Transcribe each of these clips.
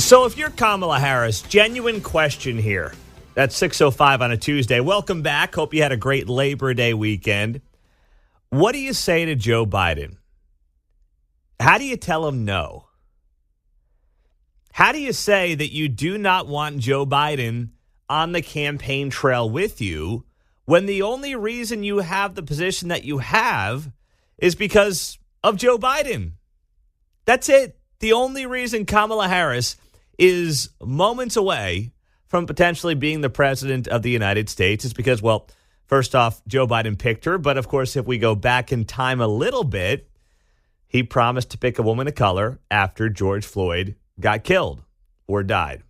So if you're Kamala Harris, genuine question here. That's 6:05 on a Tuesday. Welcome back. Hope you had a great Labor Day weekend. What do you say to Joe Biden? How do you tell him no? How do you say that you do not want Joe Biden on the campaign trail with you when the only reason you have the position that you have is because of Joe Biden? That's it. The only reason Kamala Harris is moments away from potentially being the president of the United States is because, well, first off, Joe Biden picked her. But, of course, if we go back in time a little bit, he promised to pick a woman of color after George Floyd got killed or died.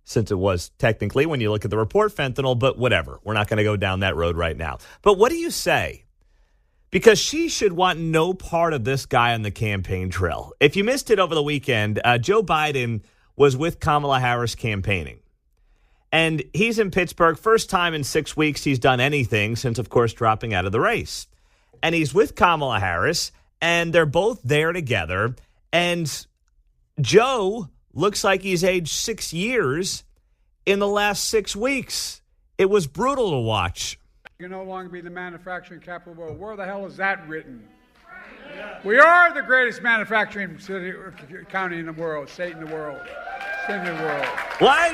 Since it was technically, when you look at the report, fentanyl, but whatever. We're not going to go down that road right now. But what do you say? Because she should want no part of this guy on the campaign trail. If you missed it over the weekend, Joe Biden was with Kamala Harris campaigning. And he's in Pittsburgh. First time in 6 weeks he's done anything since, of course, dropping out of the race. And he's with Kamala Harris, and they're both there together. And Joe looks like he's aged 6 years in the last 6 weeks. It was brutal to watch. You can no longer be the manufacturing capital of the world. Where the hell is that written? We are the greatest manufacturing city, county in the world, state in the world, state in the world. What?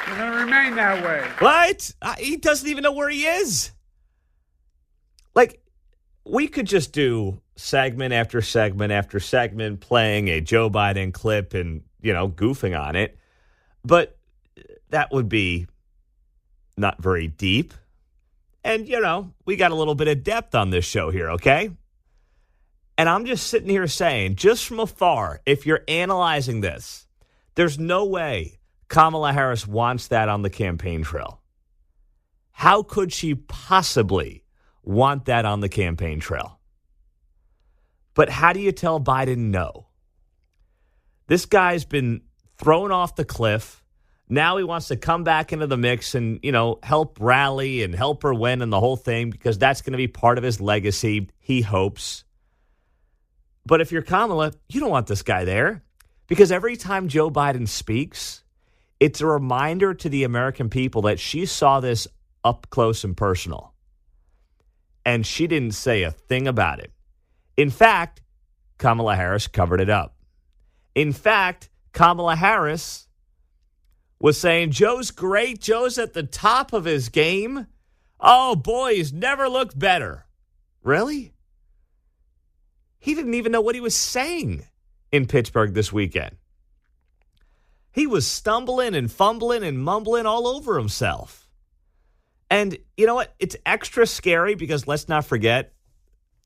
We're going to remain that way. What? He doesn't even know where he is. Like, we could just do segment after segment after segment playing a Joe Biden clip and, goofing on it. But that would be not very deep. And, we got a little bit of depth on this show here, okay? And I'm just sitting here saying, just from afar, if you're analyzing this, there's no way Kamala Harris wants that on the campaign trail. How could she possibly want that on the campaign trail? But how do you tell Biden no? This guy's been thrown off the cliff. Now he wants to come back into the mix and, help rally and help her win and the whole thing because that's going to be part of his legacy, he hopes. But if you're Kamala, you don't want this guy there because every time Joe Biden speaks, it's a reminder to the American people that she saw this up close and personal. And she didn't say a thing about it. In fact, Kamala Harris covered it up. In fact, Kamala Harris was saying, Joe's great. Joe's at the top of his game. Oh, boy, he's never looked better. Really? He didn't even know what he was saying in Pittsburgh this weekend. He was stumbling and fumbling and mumbling all over himself. And you know what? It's extra scary because let's not forget,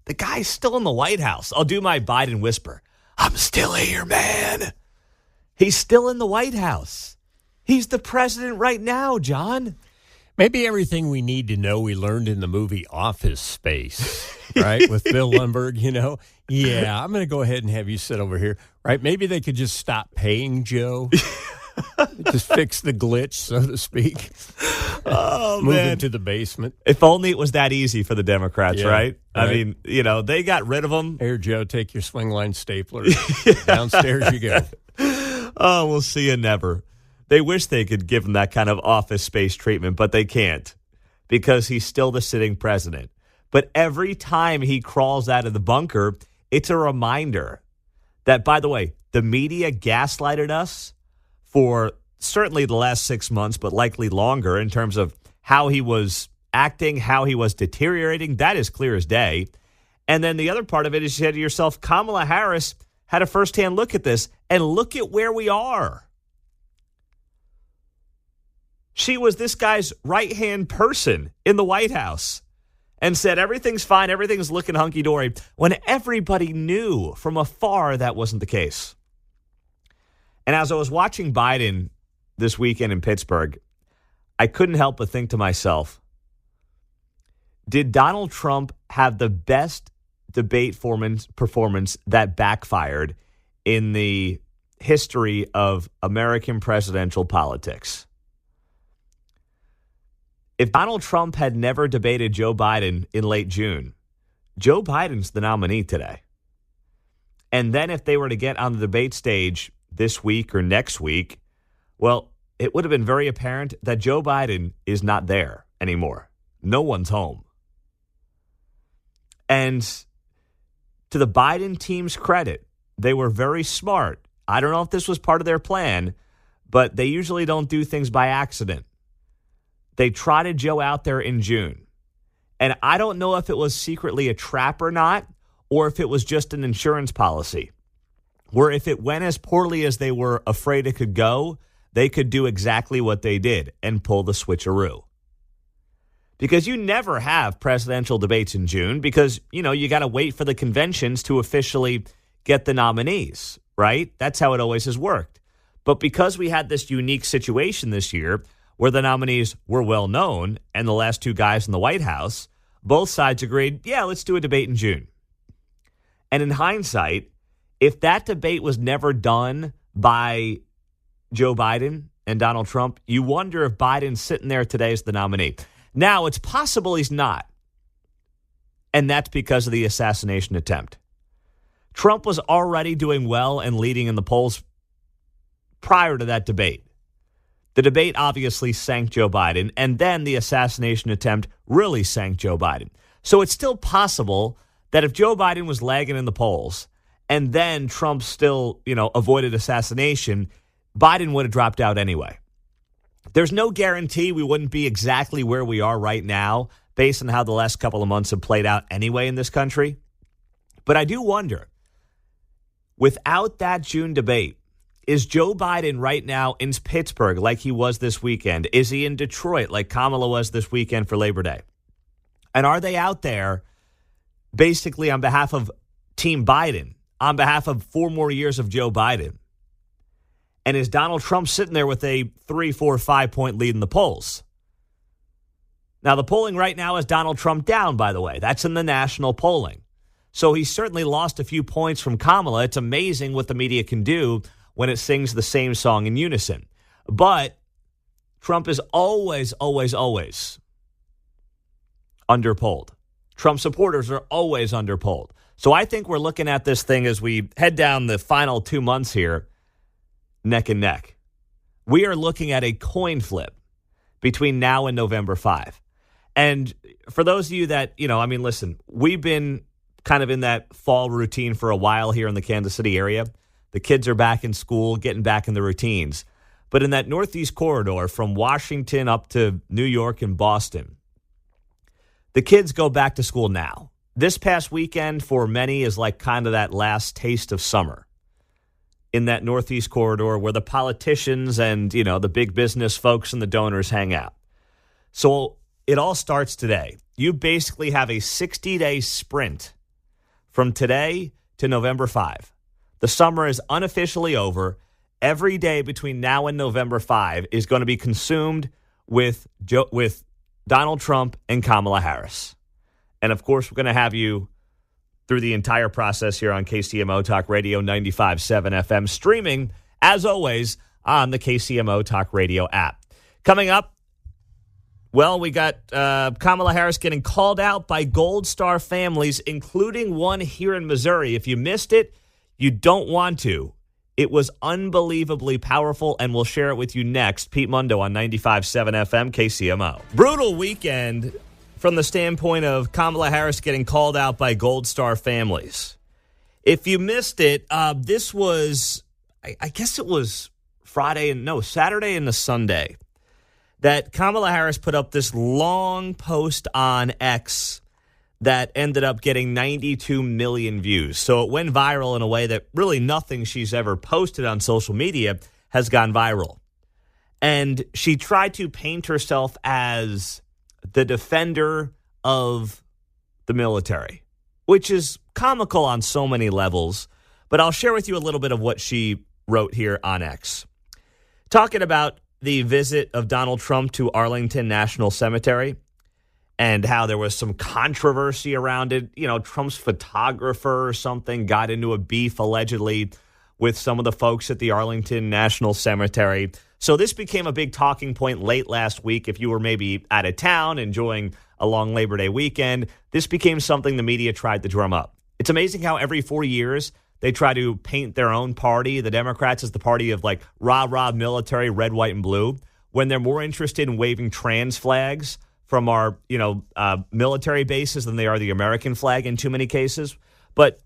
the guy's still in the White House. I'll do my Biden whisper. I'm still here, man. He's still in the White House. He's the president right now, John. Maybe everything we need to know we learned in the movie Office Space, right? With Bill Lumbergh, Yeah, I'm going to go ahead and have you sit over here, right? Maybe they could just stop paying Joe. Just fix the glitch, so to speak. Oh, Move man. into the basement. If only it was that easy for the Democrats, Yeah, right? right? I mean, they got rid of him. Here, Joe, take your swing line stapler. Downstairs you go. Oh, we'll see you never. They wish they could give him that kind of Office Space treatment, but they can't because he's still the sitting president. But every time he crawls out of the bunker, it's a reminder that, by the way, the media gaslighted us for certainly the last 6 months, but likely longer in terms of how he was acting, how he was deteriorating. That is clear as day. And then the other part of it is you said to yourself, Kamala Harris had a firsthand look at this, and look at where we are. She was this guy's right-hand person in the White House and said everything's fine, everything's looking hunky-dory, when everybody knew from afar that wasn't the case. And as I was watching Biden this weekend in Pittsburgh, I couldn't help but think to myself, did Donald Trump have the best debate performance that backfired in the history of American presidential politics? If Donald Trump had never debated Joe Biden in late June, Joe Biden's the nominee today. And then if they were to get on the debate stage this week or next week, well, it would have been very apparent that Joe Biden is not there anymore. No one's home. And to the Biden team's credit, they were very smart. I don't know if this was part of their plan, but they usually don't do things by accident. They trotted Joe out there in June. And I don't know if it was secretly a trap or not, or if it was just an insurance policy, where if it went as poorly as they were afraid it could go, they could do exactly what they did and pull the switcheroo. Because you never have presidential debates in June because, you got to wait for the conventions to officially get the nominees, right? That's how it always has worked. But because we had this unique situation this year where the nominees were well known and the last two guys in the White House, both sides agreed, yeah, let's do a debate in June. And in hindsight, if that debate was never done by Joe Biden and Donald Trump, you wonder if Biden's sitting there today as the nominee. Now, it's possible he's not. And that's because of the assassination attempt. Trump was already doing well and leading in the polls prior to that debate. The debate obviously sank Joe Biden, and then the assassination attempt really sank Joe Biden. So it's still possible that if Joe Biden was lagging in the polls and then Trump still, avoided assassination, Biden would have dropped out anyway. There's no guarantee we wouldn't be exactly where we are right now based on how the last couple of months have played out anyway in this country. But I do wonder, without that June debate, is Joe Biden right now in Pittsburgh like he was this weekend? Is he in Detroit like Kamala was this weekend for Labor Day? And are they out there basically on behalf of Team Biden, on behalf of 4 more years of Joe Biden? And is Donald Trump sitting there with a 3, 4, 5-point lead in the polls? Now, the polling right now is Donald Trump down, by the way. That's in the national polling. So he certainly lost a few points from Kamala. It's amazing what the media can do when it sings the same song in unison. But Trump is always, always, always underpolled. Trump supporters are always underpolled. So I think we're looking at this thing as we head down the final 2 months here, neck and neck. We are looking at a coin flip between now and November 5. And for those of you that, listen, we've been kind of in that fall routine for a while here in the Kansas City area. The kids are back in school, getting back in the routines. But in that Northeast corridor from Washington up to New York and Boston, the kids go back to school now. This past weekend for many is like kind of that last taste of summer in that Northeast corridor where the politicians and, the big business folks and the donors hang out. So it all starts today. You basically have a 60-day sprint from today to November 5. The summer is unofficially over. Every day between now and November 5 is going to be consumed with Donald Trump and Kamala Harris. And, of course, we're going to have you through the entire process here on KCMO Talk Radio 95.7 FM, streaming, as always, on the KCMO Talk Radio app. Coming up, well, we got Kamala Harris getting called out by Gold Star families, including one here in Missouri. If you missed it, you don't want to. It was unbelievably powerful, and we'll share it with you next. Pete Mundo on 95.7 FM, KCMO. Brutal weekend from the standpoint of Kamala Harris getting called out by Gold Star families. If you missed it, this was, I guess it was Saturday and the Sunday, that Kamala Harris put up this long post on X that ended up getting 92 million views. So it went viral in a way that really nothing she's ever posted on social media has gone viral. And she tried to paint herself as the defender of the military, which is comical on so many levels. But I'll share with you a little bit of what she wrote here on X. Talking about the visit of Donald Trump to Arlington National Cemetery and how there was some controversy around it. Trump's photographer or something got into a beef allegedly with some of the folks at the Arlington National Cemetery. So this became a big talking point late last week. If you were maybe out of town enjoying a long Labor Day weekend, this became something the media tried to drum up. It's amazing how every 4 years They try to paint their own party, the Democrats, as the party of like rah-rah military, red, white, and blue, when they're more interested in waving trans flags from our, military bases than they are the American flag in too many cases. But,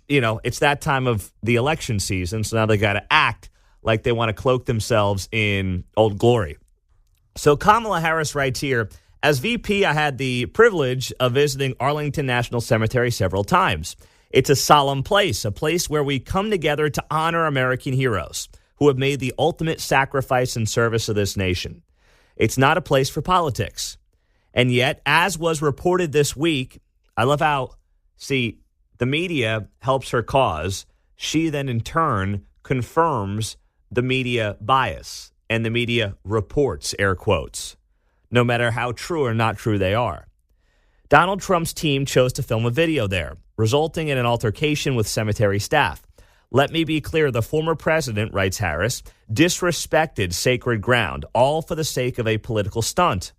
it's that time of the election season, so now they got to act like they want to cloak themselves in old glory. So Kamala Harris writes here, as VP, I had the privilege of visiting Arlington National Cemetery several times. It's a solemn place, a place where we come together to honor American heroes who have made the ultimate sacrifice in service of this nation. It's not a place for politics. And yet, as was reported this week, I love how, the media helps her cause. She then in turn confirms the media bias, and the media reports, air quotes, no matter how true or not true they are. Donald Trump's team chose to film a video there, resulting in an altercation with cemetery staff. Let me be clear, the former president, writes Harris, disrespected sacred ground, all for the sake of a political stunt.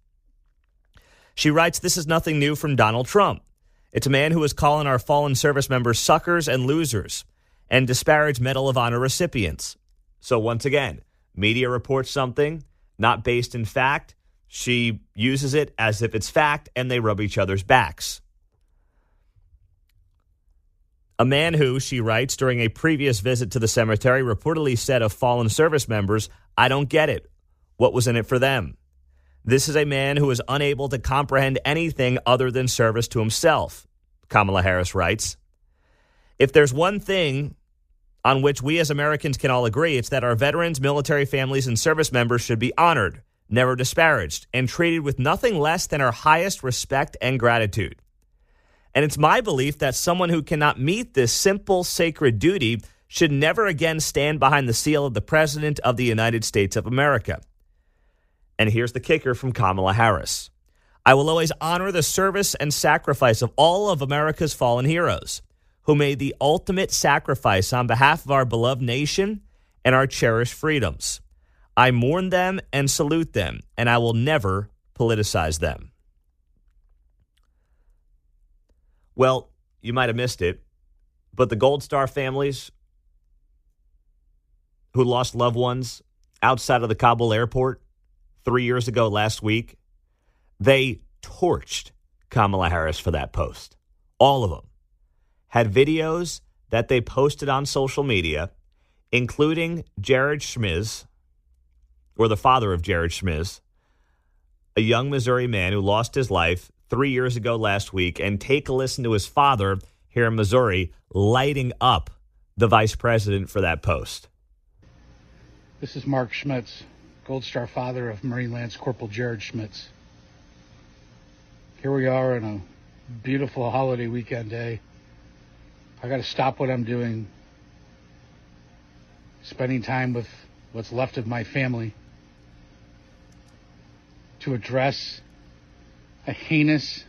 She writes, this is nothing new from Donald Trump. It's a man who is calling our fallen service members suckers and losers and disparage Medal of Honor recipients. So once again, media reports something not based in fact. She uses it as if it's fact, and they rub each other's backs. A man who, she writes, during a previous visit to the cemetery reportedly said of fallen service members, I don't get it. What was in it for them? This is a man who is unable to comprehend anything other than service to himself, Kamala Harris writes. If there's one thing on which we as Americans can all agree, it's that our veterans, military families, and service members should be honored, never disparaged, and treated with nothing less than our highest respect and gratitude. And it's my belief that someone who cannot meet this simple, sacred duty should never again stand behind the seal of the President of the United States of America. And here's the kicker from Kamala Harris. I will always honor the service and sacrifice of all of America's fallen heroes who made the ultimate sacrifice on behalf of our beloved nation and our cherished freedoms. I mourn them and salute them, and I will never politicize them. Well, you might have missed it, but the Gold Star families who lost loved ones outside of the Kabul airport 3 years ago last week, they torched Kamala Harris for that post. All of them had videos that they posted on social media, including Jared Schmiz, or the father of Jared Schmiz, a young Missouri man who lost his life 3 years ago last week, and take a listen to his father here in Missouri lighting up the vice president for that post. This is Mark Schmitz, Gold Star father of Marine Lance Corporal Jared Schmitz. Here we are on a beautiful holiday weekend day. I got to stop what I'm doing, spending time with what's left of my family, to address a heinous,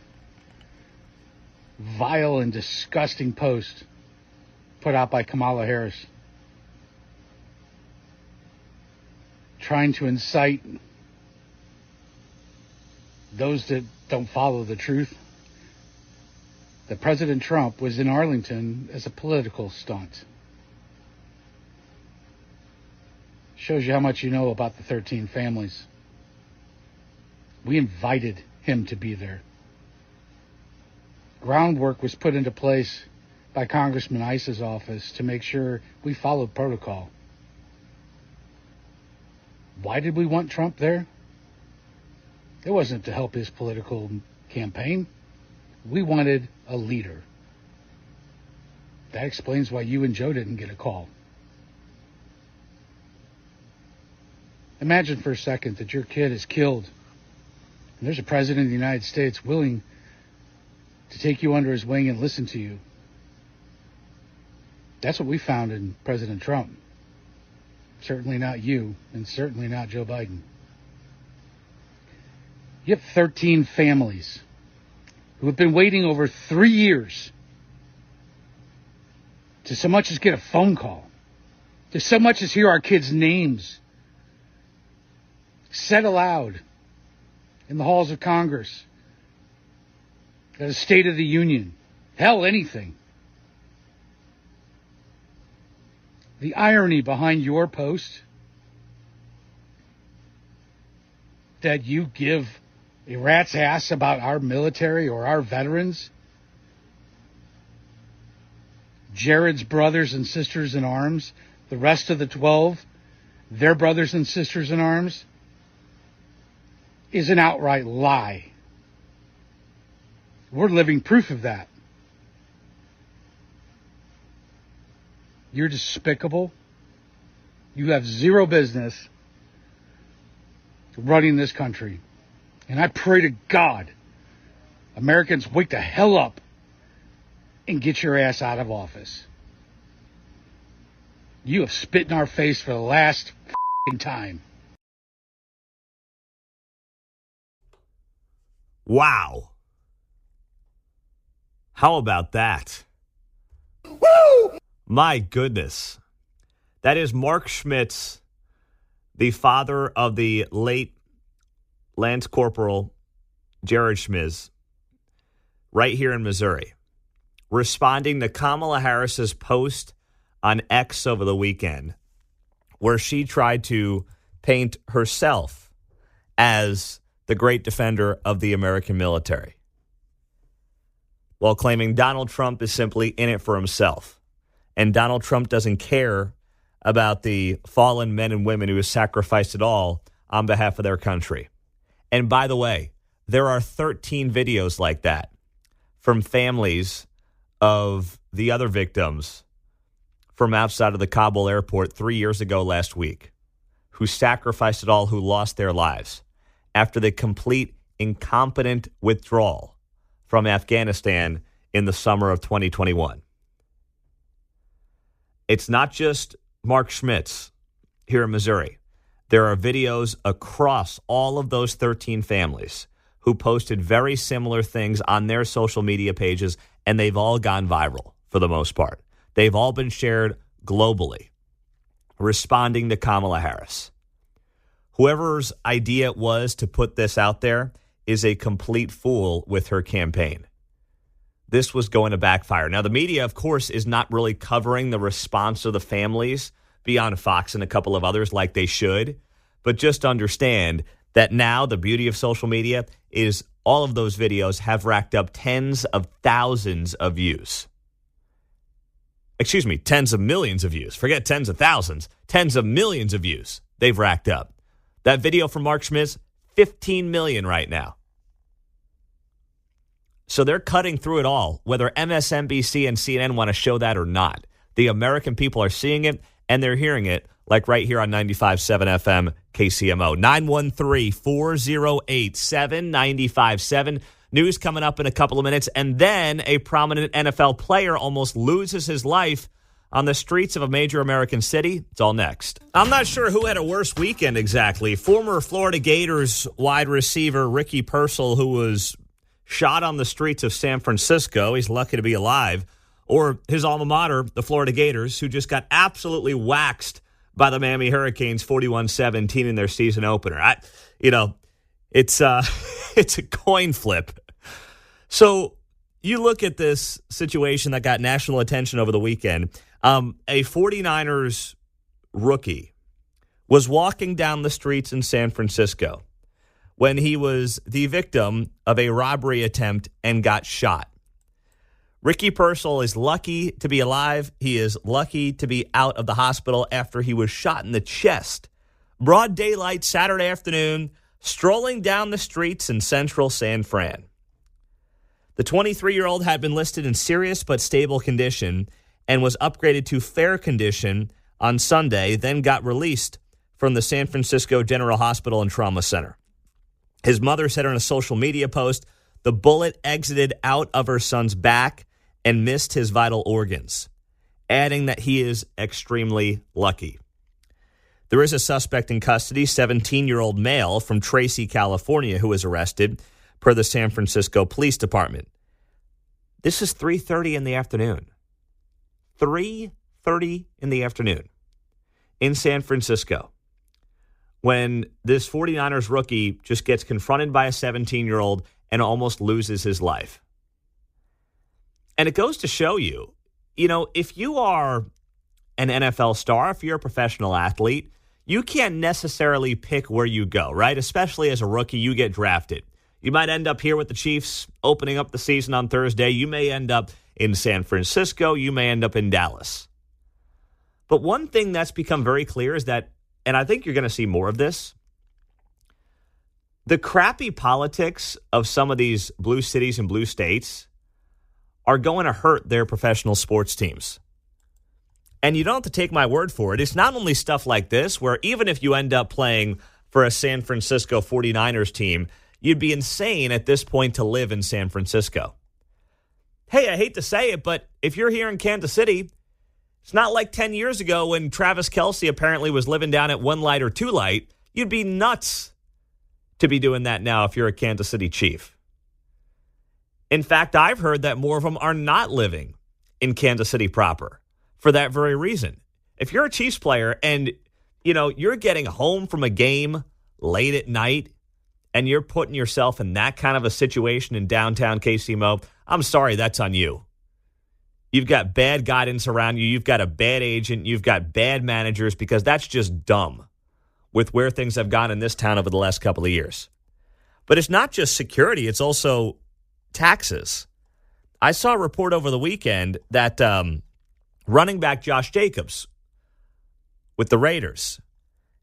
vile, and disgusting post put out by Kamala Harris, trying to incite those that don't follow the truth that President Trump was in Arlington as a political stunt. Shows you how much you know about the 13 families. We invited him to be there. Groundwork was put into place by Congressman Ice's office to make sure we followed protocol. Why did we want Trump there? It wasn't to help his political campaign. We wanted a leader. That explains why you and Joe didn't get a call. Imagine for a second that your kid is killed, and there's a president of the United States willing to take you under his wing and listen to you. That's what we found in President Trump. Certainly not you, and certainly not Joe Biden. You have 13 families who have been waiting over 3 years to so much as get a phone call, to so much as hear our kids' names said aloud in the halls of Congress, at a State of the Union, hell, anything. The irony behind your post that you give a rat's ass about our military or our veterans, Jared's brothers and sisters in arms, the rest of the 12, their brothers and sisters in arms, is an outright lie. We're living proof of that. You're despicable. You have zero business running this country. And I pray to God, Americans, wake the hell up and get your ass out of office. You have spit in our face for the last time. Wow. How about that? Woo! My goodness. That is Mark Schmitz, the father of the late Lance Corporal Jared Schmitz, right here in Missouri, responding to Kamala Harris's post on X over the weekend, where she tried to paint herself as the great defender of the American military, while claiming Donald Trump is simply in it for himself. And Donald Trump doesn't care about the fallen men and women who have sacrificed it all on behalf of their country. And by the way, there are 13 videos like that from families of the other victims from outside of the Kabul airport 3 years ago last week, who sacrificed it all, who lost their lives after the complete incompetent withdrawal from Afghanistan in the summer of 2021. It's not just Mark Schmitz here in Missouri. There are videos across all of those 13 families who posted very similar things on their social media pages, and they've all gone viral for the most part. They've all been shared globally, responding to Kamala Harris. Whoever's idea it was to put this out there is a complete fool with her campaign. This was going to backfire. Now, the media, of course, is not really covering the response of the families beyond Fox and a couple of others like they should. But just understand that now the beauty of social media is all of those videos have racked up tens of thousands of views. Excuse me, tens of millions of views. Forget tens of thousands. Tens of millions of views they've racked up. That video from Mark Schmitz, 15 million right now. So they're cutting through it all, whether MSNBC and CNN want to show that or not. The American people are seeing it, and they're hearing it, like right here on 95.7 FM KCMO. 913-408-7957. News coming up in a couple of minutes, and then a prominent NFL player almost loses his life on the streets of a major American city. It's all next. I'm not sure who had a worse weekend exactly. Former Florida Gators wide receiver Ricky Pearsall, who was shot on the streets of San Francisco. He's lucky to be alive. Or his alma mater, the Florida Gators, who just got absolutely waxed by the Miami Hurricanes 41-17 in their season opener. It's a coin flip. So you look at this situation that got national attention over the weekend. A 49ers rookie was walking down the streets in San Francisco when he was the victim of a robbery attempt and got shot. Ricky Pearsall is lucky to be alive. He is lucky to be out of the hospital after he was shot in the chest. Broad daylight Saturday afternoon, strolling down the streets in central San Fran. The 23-year-old had been listed in serious but stable condition and was upgraded to fair condition on Sunday, then got released from the San Francisco General Hospital and Trauma Center. His mother said in a social media post, the bullet exited out of her son's back and missed his vital organs, adding that he is extremely lucky. There is a suspect in custody, 17-year-old male from Tracy, California, who was arrested per the San Francisco Police Department. This is 3:30 in the afternoon. 3:30 in the afternoon in San Francisco, when this 49ers rookie just gets confronted by a 17-year-old and almost loses his life. And it goes to show you, if you are an NFL star, if you're a professional athlete, you can't necessarily pick where you go, right? Especially as a rookie, you get drafted. You might end up here with the Chiefs opening up the season on Thursday. You may end up in San Francisco. You may end up in Dallas. But one thing that's become very clear is that, and I think you're going to see more of this, the crappy politics of some of these blue cities and blue states are going to hurt their professional sports teams. And you don't have to take my word for it. It's not only stuff like this, where even if you end up playing for a San Francisco 49ers team, you'd be insane at this point to live in San Francisco. Hey, I hate to say it, but if you're here in Kansas City, it's not like 10 years ago when Travis Kelce apparently was living down at 1 Light or 2 Light. You'd be nuts to be doing that now if you're a Kansas City Chief. In fact, I've heard that more of them are not living in Kansas City proper for that very reason. If you're a Chiefs player and, you're getting home from a game late at night and you're putting yourself in that kind of a situation in downtown KC-Mo, I'm sorry, that's on you. You've got bad guidance around you. You've got a bad agent. You've got bad managers, because that's just dumb with where things have gone in this town over the last couple of years. But it's not just security. It's also taxes. I saw a report over the weekend that running back Josh Jacobs with the Raiders,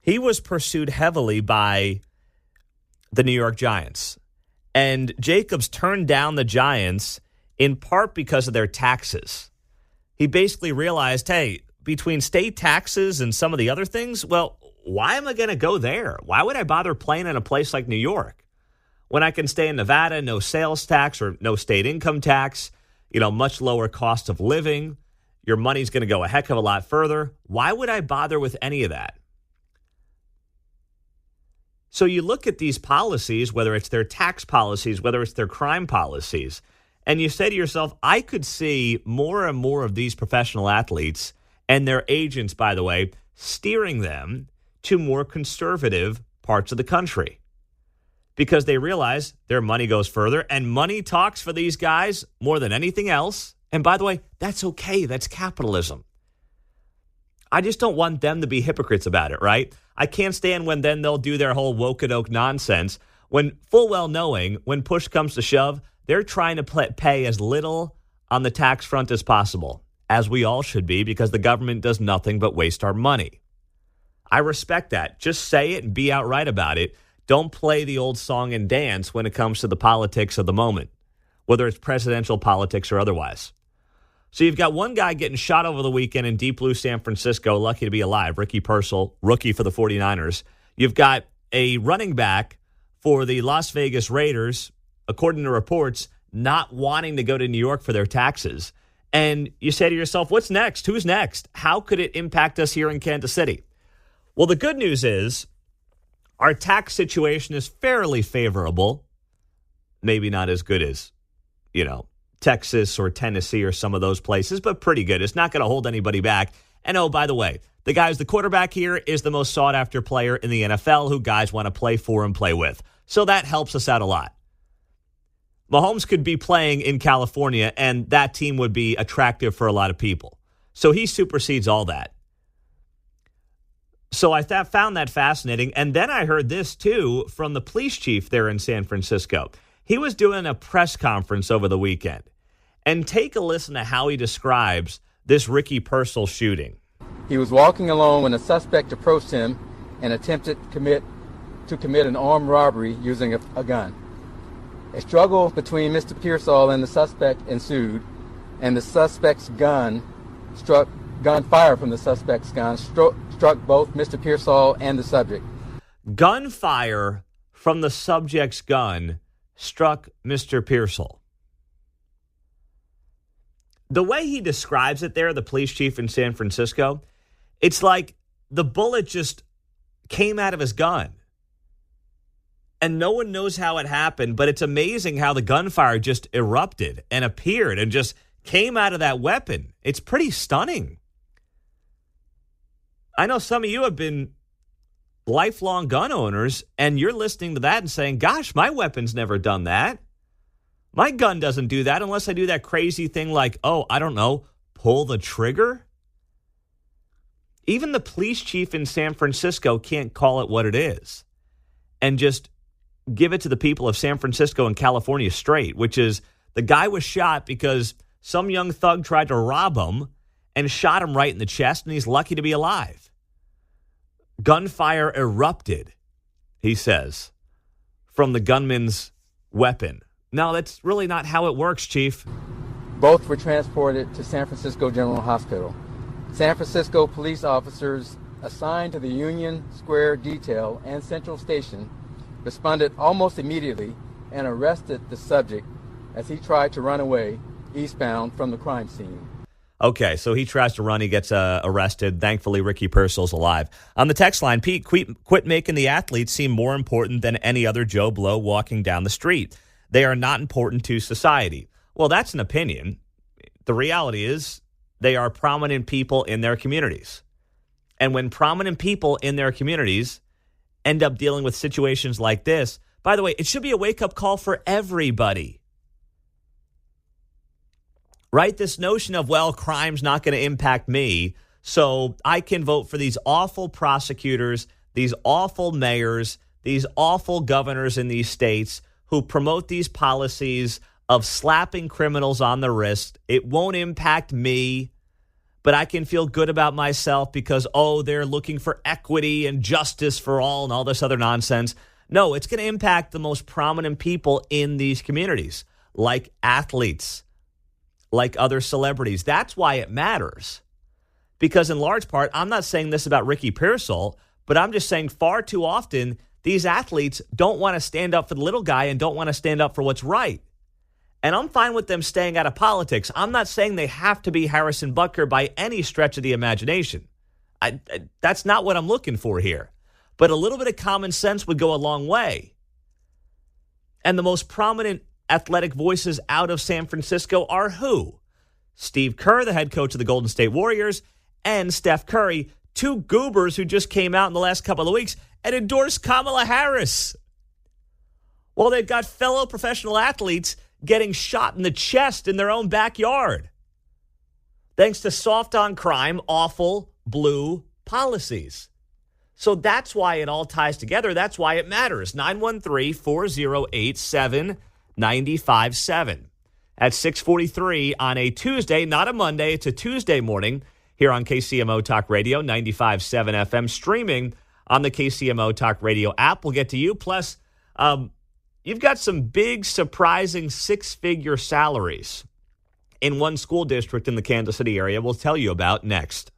he was pursued heavily by the New York Giants. And Jacobs turned down the Giants in part because of their taxes. He basically realized, hey, between state taxes and some of the other things, well, why am I going to go there? Why would I bother playing in a place like New York when I can stay in Nevada, no sales tax or no state income tax, much lower cost of living? Your money's going to go a heck of a lot further. Why would I bother with any of that? So you look at these policies, whether it's their tax policies, whether it's their crime policies, and you say to yourself, I could see more and more of these professional athletes and their agents, by the way, steering them to more conservative parts of the country because they realize their money goes further, and money talks for these guys more than anything else. And by the way, that's okay. That's capitalism. I just don't want them to be hypocrites about it, right? I can't stand when then they'll do their whole woke-a-doke nonsense when full well knowing when push comes to shove, they're trying to pay as little on the tax front as possible, as we all should be, because the government does nothing but waste our money. I respect that. Just say it and be outright about it. Don't play the old song and dance when it comes to the politics of the moment, whether it's presidential politics or otherwise. So you've got one guy getting shot over the weekend in deep blue San Francisco, lucky to be alive, Ricky Purcell, rookie for the 49ers. You've got a running back for the Las Vegas Raiders, according to reports, not wanting to go to New York for their taxes. And you say to yourself, what's next? Who's next? How could it impact us here in Kansas City? Well, the good news is our tax situation is fairly favorable. Maybe not as good as, Texas or Tennessee or some of those places, but pretty good. It's not going to hold anybody back. And oh, by the way, the guy who's the quarterback here is the most sought-after player in the NFL who guys want to play for and play with. So that helps us out a lot. Mahomes could be playing in California, and that team would be attractive for a lot of people. So he supersedes all that. So I found that fascinating. And then I heard this, too, from the police chief there in San Francisco. He was doing a press conference over the weekend. And take a listen to how he describes this Ricky Purcell shooting. He was walking along when a suspect approached him and attempted to commit an armed robbery using a gun. A struggle between Mr. Pearsall and the suspect ensued, and the suspect's gunfire from the suspect's gun struck both Mr. Pearsall and the subject. Gunfire from the subject's gun struck Mr. Pearsall. The way he describes it there, the police chief in San Francisco, it's like the bullet just came out of his gun. And no one knows how it happened, but it's amazing how the gunfire just erupted and appeared and just came out of that weapon. It's pretty stunning. I know some of you have been lifelong gun owners, and you're listening to that and saying, gosh, my weapon's never done that. My gun doesn't do that unless I do that crazy thing like, pull the trigger. Even the police chief in San Francisco can't call it what it is and just give it to the people of San Francisco and California straight, which is the guy was shot because some young thug tried to rob him and shot him right in the chest, and he's lucky to be alive. Gunfire erupted, he says, from the gunman's weapon. No, that's really not how it works, Chief. Both were transported to San Francisco General Hospital. San Francisco police officers assigned to the Union Square detail and Central Station responded almost immediately and arrested the subject as he tried to run away eastbound from the crime scene. Okay, so he tries to run. He gets arrested. Thankfully, Ricky Purcell's alive. On the text line, Pete, quit making the athletes seem more important than any other Joe Blow walking down the street. They are not important to society. Well, that's an opinion. The reality is they are prominent people in their communities. And when prominent people in their communities end up dealing with situations like this, by the way, it should be a wake-up call for everybody. Right? This notion of, well, crime's not going to impact me, so I can vote for these awful prosecutors, these awful mayors, these awful governors in these states who promote these policies of slapping criminals on the wrist. It won't impact me, but I can feel good about myself because, they're looking for equity and justice for all and all this other nonsense. No, it's going to impact the most prominent people in these communities, like athletes, like other celebrities. That's why it matters. Because in large part, I'm not saying this about Ricky Pearsall, but I'm just saying far too often, these athletes don't want to stand up for the little guy and don't want to stand up for what's right. And I'm fine with them staying out of politics. I'm not saying they have to be Harrison Butker by any stretch of the imagination. That's not what I'm looking for here. But a little bit of common sense would go a long way. And the most prominent athletic voices out of San Francisco are who? Steve Kerr, the head coach of the Golden State Warriors, and Steph Curry, two goobers who just came out in the last couple of weeks and endorsed Kamala Harris. Well, they've got fellow professional athletes getting shot in the chest in their own backyard, thanks to soft on crime, awful blue policies. So that's why it all ties together. That's why it matters. 913-408-7957. At 6:43 on a Tuesday, not a Monday. It's a Tuesday morning here on KCMO Talk Radio, 95.7 FM, streaming on the KCMO Talk Radio app. We'll get to you. Plus, you've got some big, surprising six-figure salaries in one school district in the Kansas City area we'll tell you about next.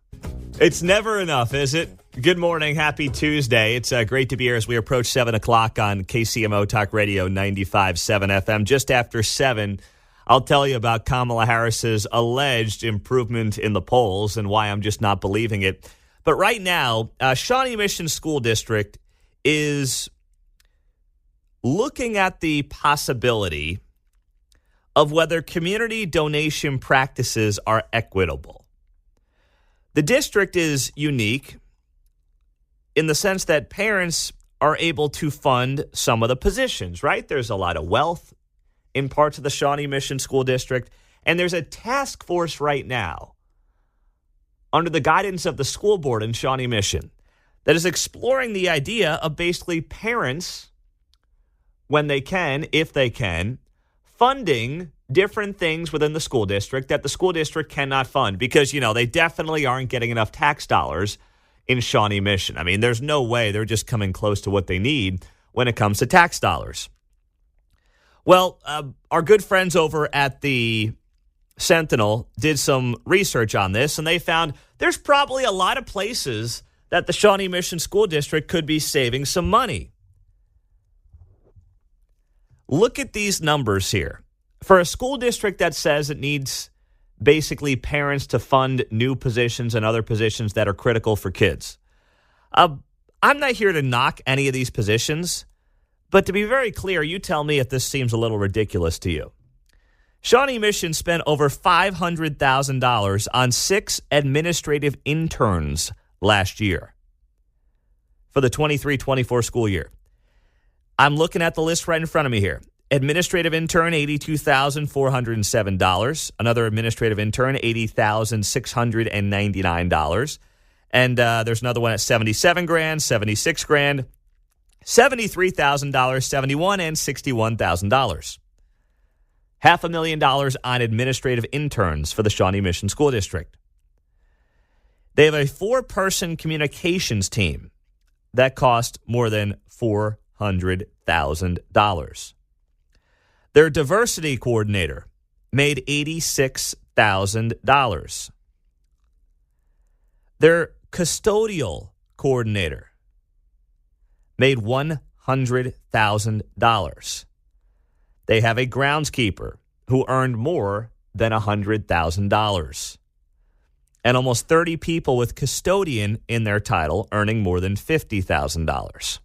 It's never enough, is it? Good morning. Happy Tuesday. It's great to be here as we approach 7 o'clock on KCMO Talk Radio 95.7 FM. Just after 7, I'll tell you about Kamala Harris's alleged improvement in the polls and why I'm just not believing it. But right now, Shawnee Mission School District is looking at the possibility of whether community donation practices are equitable. The district is unique in the sense that parents are able to fund some of the positions, right? There's a lot of wealth in parts of the Shawnee Mission School District, and there's a task force right now under the guidance of the school board in Shawnee Mission that is exploring the idea of basically parents, when they can, if they can, funding different things within the school district that the school district cannot fund because, they definitely aren't getting enough tax dollars in Shawnee Mission. I mean, there's no way they're just coming close to what they need when it comes to tax dollars. Well, our good friends over at the Sentinel did some research on this, and they found there's probably a lot of places that the Shawnee Mission School District could be saving some money. Look at these numbers here. For a school district that says it needs basically parents to fund new positions and other positions that are critical for kids, I'm not here to knock any of these positions, but to be very clear, you tell me if this seems a little ridiculous to you. Shawnee Mission spent over $500,000 on 6 administrative interns last year for the 23-24 school year. I'm looking at the list right in front of me here. Administrative intern, $82,407. Another administrative intern, $80,699. And there's another one at $77 grand, $76 grand, $73,000, $71,000, and $61,000. $500,000 on administrative interns for the Shawnee Mission School District. They have a 4-person communications team that cost more than $400,000. Their diversity coordinator made $86,000. Their custodial coordinator made $100,000. They have a groundskeeper who earned more than $100,000. And almost 30 people with custodian in their title earning more than $50,000.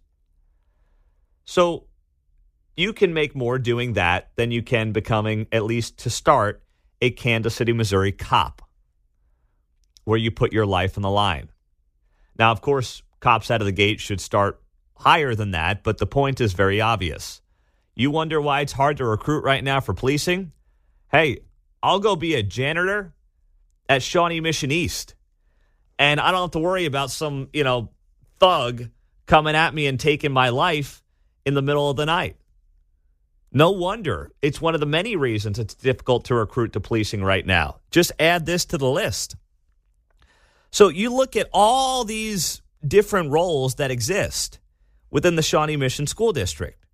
So you can make more doing that than you can becoming, at least to start, a Kansas City, Missouri cop, where you put your life on the line. Now, of course, cops out of the gate should start higher than that, but the point is very obvious. You wonder why it's hard to recruit right now for policing? Hey, I'll go be a janitor at Shawnee Mission East, and I don't have to worry about some, thug coming at me and taking my life in the middle of the night. No wonder. It's one of the many reasons it's difficult to recruit to policing right now. Just add this to the list. So you look at all these different roles that exist within the Shawnee Mission School District,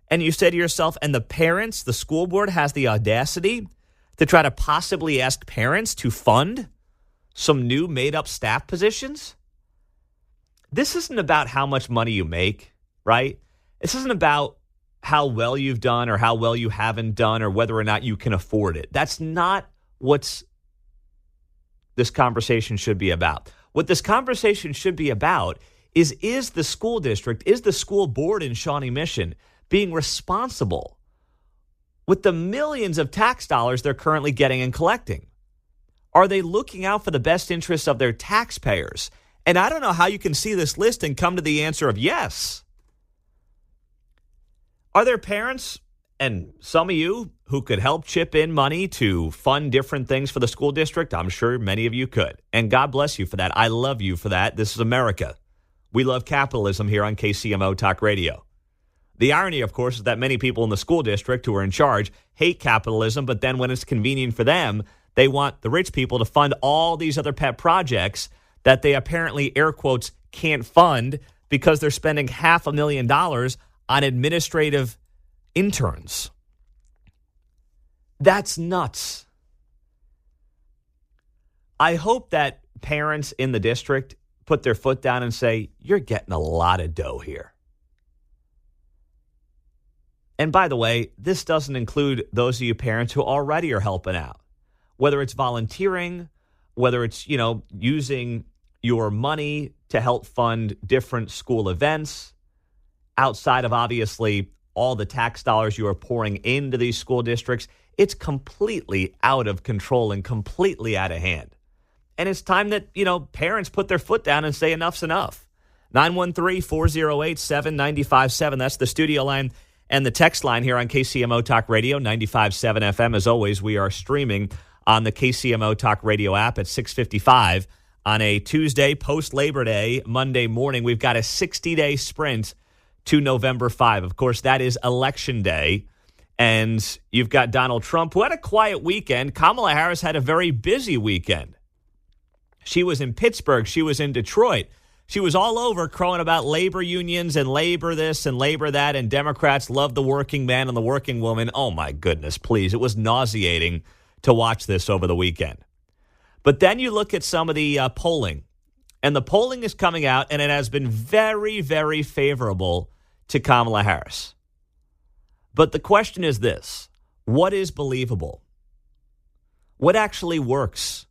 and you say to yourself, and the parents, the school board has the audacity to try to possibly ask parents to fund some new made-up staff positions? This isn't about how much money you make, right? This isn't about how well you've done or how well you haven't done or whether or not you can afford it. That's not what this conversation should be about. What this conversation should be about is the school district, is the school board in Shawnee Mission being responsible with the millions of tax dollars they're currently getting and collecting? Are they looking out for the best interests of their taxpayers? And I don't know how you can see this list and come to the answer of yes. Are there parents, and some of you, who could help chip in money to fund different things for the school district? I'm sure many of you could. And God bless you for that. I love you for that. This is America. We love capitalism here on KCMO Talk Radio. The irony, of course, is that many people in the school district who are in charge hate capitalism, but then when it's convenient for them, they want the rich people to fund all these other pet projects that they apparently, air quotes, can't fund because they're spending $500,000 on administrative interns. That's nuts. I hope that parents in the district put their foot down and say, you're getting a lot of dough here. And by the way, this doesn't include those of you parents who already are helping out, whether it's volunteering, whether it's, using your money to help fund different school events outside of obviously all the tax dollars you are pouring into these school districts. It's completely out of control and completely out of hand. And it's time that, parents put their foot down and say enough's enough. 913-408-7957. That's the studio line. And the text line here on KCMO Talk Radio, 95.7 FM. As always, we are streaming on the KCMO Talk Radio app at 6:55 on a Tuesday, post-Labor Day, Monday morning. We've got a 60-day sprint to November 5. Of course, that is Election Day. And you've got Donald Trump, who had a quiet weekend. Kamala Harris had a very busy weekend. She was in Pittsburgh. She was in Detroit. She was all over crowing about labor unions and labor this and labor that, and Democrats love the working man and the working woman. Oh, my goodness, please. It was nauseating to watch this over the weekend. But then you look at some of the polling, and the polling is coming out, and it has been very, very favorable to Kamala Harris. But the question is this: what is believable? What actually works?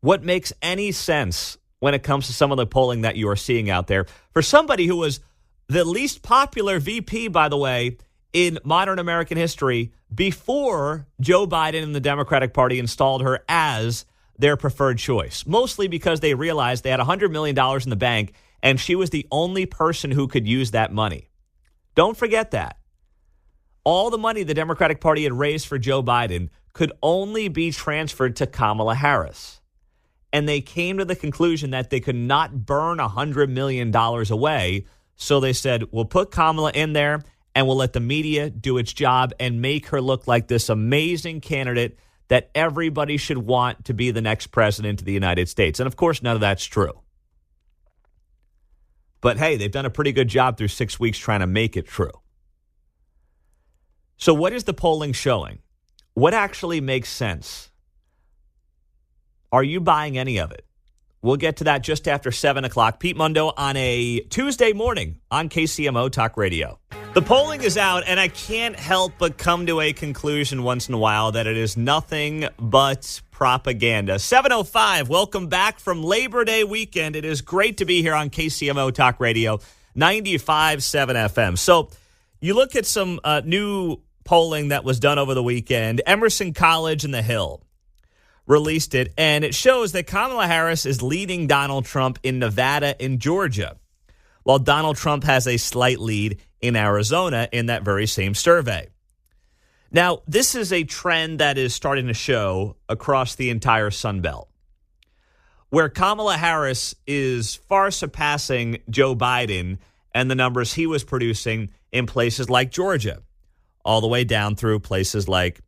What makes any sense when it comes to some of the polling that you are seeing out there? For somebody who was the least popular VP, by the way, in modern American history, before Joe Biden and the Democratic Party installed her as their preferred choice, mostly because they realized they had $100 million in the bank and she was the only person who could use that money. Don't forget that. All the money the Democratic Party had raised for Joe Biden could only be transferred to Kamala Harris. and they came to the conclusion that they could not burn $100 million away. So they said, we'll put Kamala in there and we'll let the media do its job and make her look like this amazing candidate that everybody should want to be the next president of the United States. And, of course, none of that's true. But, hey, they've done a pretty good job through 6 weeks trying to make it true. So what is the polling showing? What actually makes sense? Are you buying any of it? We'll get to that just after 7 o'clock. Pete Mundo on a Tuesday morning on KCMO Talk Radio. The polling is out, and I can't help but come to a conclusion once in a while that it is nothing but propaganda. 7:05, welcome back from Labor Day weekend. It is great to be here on KCMO Talk Radio, 95.7 FM. So you look at some new polling that was done over the weekend. Emerson College and The Hill released it, and it shows that Kamala Harris is leading Donald Trump in Nevada and Georgia, while Donald Trump has a slight lead in Arizona in that very same survey. Now, this is a trend that is starting to show across the entire Sun Belt, where Kamala Harris is far surpassing Joe Biden and the numbers he was producing in places like Georgia, all the way down through places like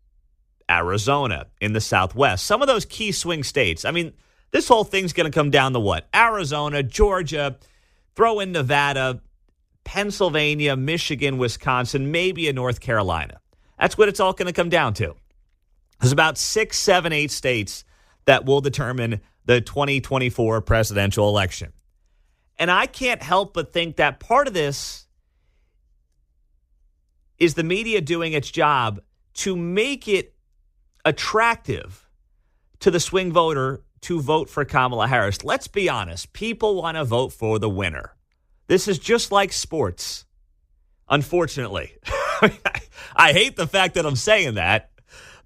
Arizona in the Southwest. Some of those key swing states. I mean, this whole thing's going to come down to what? Arizona, Georgia, throw in Nevada, Pennsylvania, Michigan, Wisconsin, maybe in North Carolina. That's what it's all going to come down to. There's about 6, 7, 8 states that will determine the 2024 presidential election. And I can't help but think that part of this is the media doing its job to make it attractive to the swing voter to vote for Kamala Harris. Let's be honest. People want to vote for the winner. This is just like sports, unfortunately. I hate the fact that I'm saying that,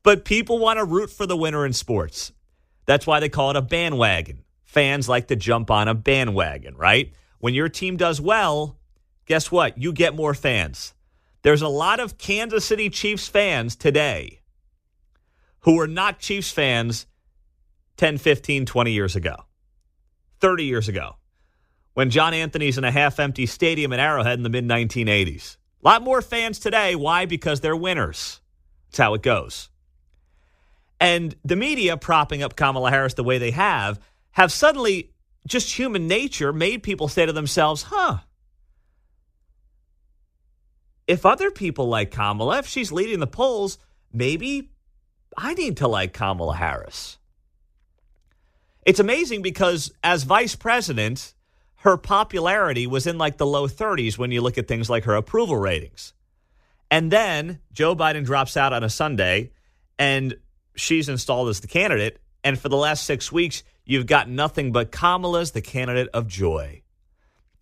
but people want to root for the winner in sports. That's why they call it a bandwagon. Fans like to jump on a bandwagon, right? When your team does well, guess what? You get more fans. There's a lot of Kansas City Chiefs fans today who were not Chiefs fans 10, 15, 20 years ago, 30 years ago, when John Anthony's in a half-empty stadium in Arrowhead in the mid-1980s. A lot more fans today. Why? Because they're winners. That's how it goes. And the media propping up Kamala Harris the way they have suddenly, just human nature, made people say to themselves, if other people like Kamala, if she's leading the polls, maybe I need to like Kamala Harris. It's amazing because as vice president, her popularity was in like the low 30s when you look at things like her approval ratings. And then Joe Biden drops out on a Sunday and she's installed as the candidate. And for the last 6 weeks, you've got nothing but Kamala's the candidate of joy.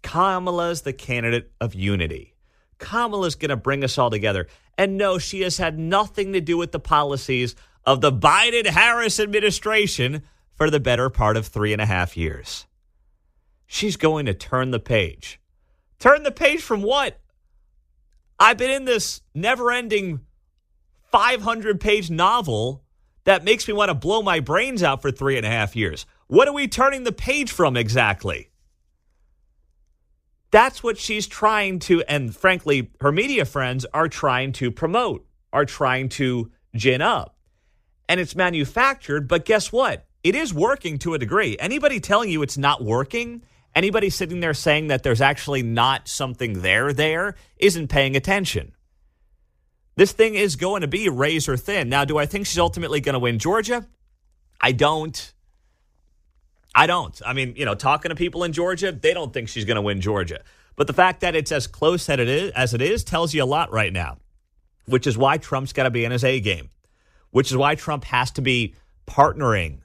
Kamala's the candidate of unity. Kamala's going to bring us all together. And no, she has had nothing to do with the policies of the Biden-Harris administration for the better part of 3.5 years. She's going to turn the page. Turn the page from what? I've been in this never-ending 500-page novel that makes me want to blow my brains out for 3.5 years. What are we turning the page from exactly? That's what she's trying to, and frankly, her media friends are trying to promote, are trying to gin up. And it's manufactured, but guess what? It is working to a degree. Anybody telling you it's not working, anybody sitting there saying that there's actually not something there isn't paying attention. This thing is going to be razor thin. Now, do I think she's ultimately going to win Georgia? I don't. I mean, talking to people in Georgia, they don't think she's going to win Georgia. But the fact that it's as close as it is tells you a lot right now, which is why Trump's got to be in his A game, which is why Trump has to be partnering